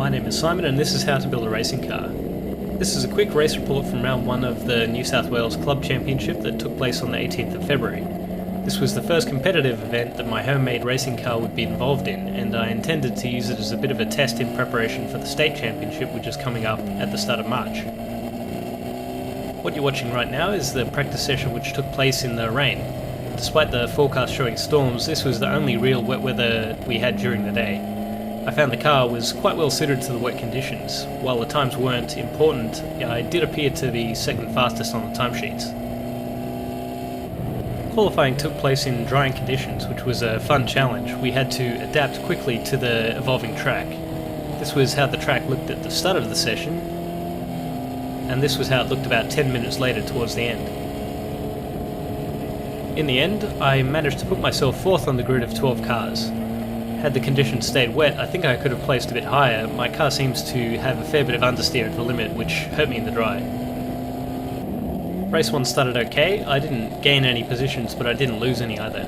My name is Simon and this is How to Build a Racing Car. This is a quick race report from round 1 of the New South Wales Club Championship that took place on the 18th of February. This was the first competitive event that my homemade racing car would be involved in, and I intended to use it as a bit of a test in preparation for the state championship, which is coming up at the start of March. What you're watching right now is the practice session which took place in the rain. Despite the forecast showing storms, this was the only real wet weather we had during the day. I found the car was quite well suited to the wet conditions. While the times weren't important, I did appear to be second fastest on the timesheets. Qualifying took place in drying conditions, which was a fun challenge. We had to adapt quickly to the evolving track. This was how the track looked at the start of the session, and this was how it looked about 10 minutes later towards the end. In the end, I managed to put myself fourth on the grid of 12 cars. Had the conditions stayed wet, I think I could have placed a bit higher. My car seems to have a fair bit of understeer at the limit, which hurt me in the dry. Race 1 started okay. I didn't gain any positions, but I didn't lose any either.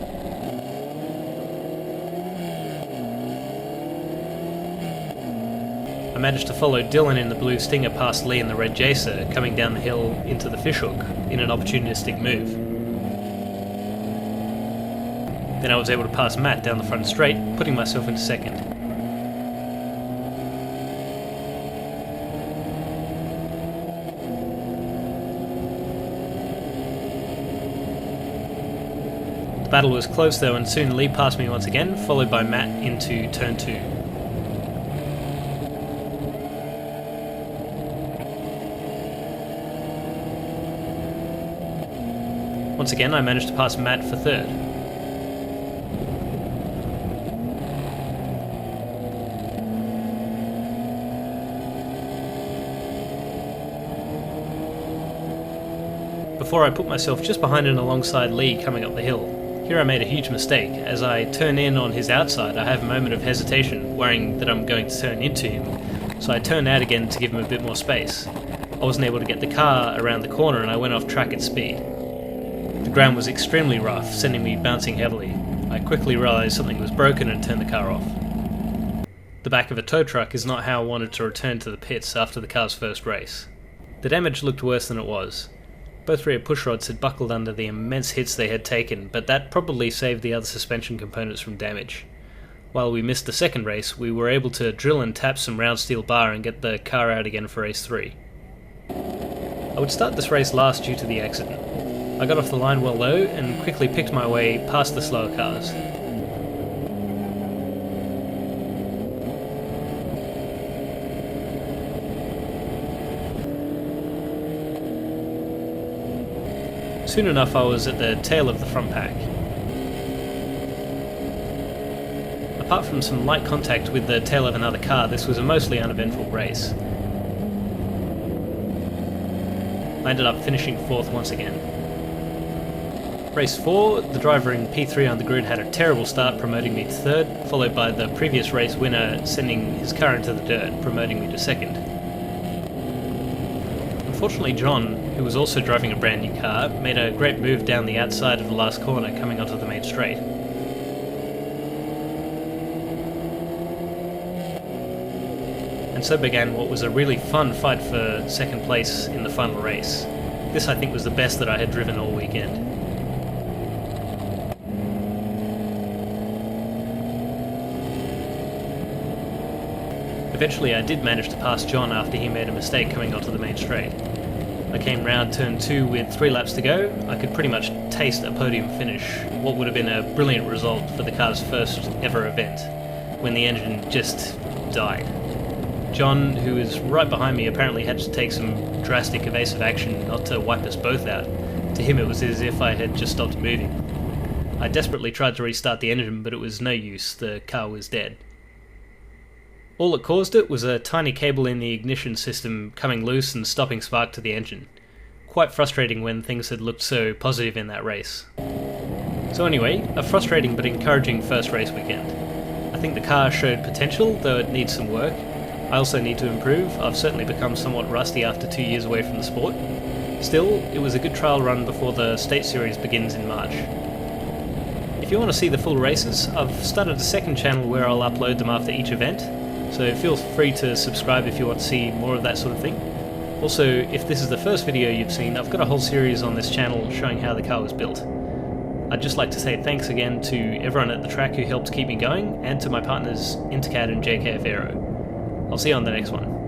I managed to follow Dylan in the blue Stinger past Lee in the red Jacer, coming down the hill into the fishhook in an opportunistic move. Then I was able to pass Matt down the front straight, putting myself into second. The battle was close though, and soon Lee passed me once again, followed by Matt into turn 2. Once again I managed to pass Matt for third. Before I put myself just behind and alongside Lee coming up the hill. Here I made a huge mistake. As I turn in on his outside, I have a moment of hesitation, worrying that I'm going to turn into him, so I turn out again to give him a bit more space. I wasn't able to get the car around the corner and I went off track at speed. The ground was extremely rough, sending me bouncing heavily. I quickly realised something was broken and turned the car off. The back of a tow truck is not how I wanted to return to the pits after the car's first race. The damage looked worse than it was. Both rear pushrods had buckled under the immense hits they had taken, but that probably saved the other suspension components from damage. While we missed the second race, we were able to drill and tap some round steel bar and get the car out again for race 3. I would start this race last due to the accident. I got off the line well low and quickly picked my way past the slower cars. Soon enough I was at the tail of the front pack. Apart from some light contact with the tail of another car, this was a mostly uneventful race. I ended up finishing fourth once again. Race 4, the driver in P3 on the grid had a terrible start, promoting me to third, followed by the previous race winner sending his car into the dirt, promoting me to second. Unfortunately, John, who was also driving a brand new car, made a great move down the outside of the last corner coming onto the main straight. And so began what was a really fun fight for second place in the final race. This I think was the best that I had driven all weekend. Eventually I did manage to pass John after he made a mistake coming onto the main straight. I came round turn 2 with 3 laps to go. I could pretty much taste a podium finish, what would have been a brilliant result for the car's first ever event, when the engine just died. John, who is right behind me, apparently had to take some drastic evasive action not to wipe us both out. To him it was as if I had just stopped moving. I desperately tried to restart the engine, but it was no use, the car was dead. All that caused it was a tiny cable in the ignition system coming loose and stopping spark to the engine. Quite frustrating when things had looked so positive in that race. So anyway, a frustrating but encouraging first race weekend. I think the car showed potential, though it needs some work. I also need to improve. I've certainly become somewhat rusty after 2 years away from the sport. Still, it was a good trial run before the state series begins in March. If you want to see the full races, I've started a second channel where I'll upload them after each event. So feel free to subscribe if you want to see more of that sort of thing. Also, if this is the first video you've seen, I've got a whole series on this channel showing how the car was built. I'd just like to say thanks again to everyone at the track who helped keep me going, and to my partners Intercat and JKF Aero. I'll see you on the next one.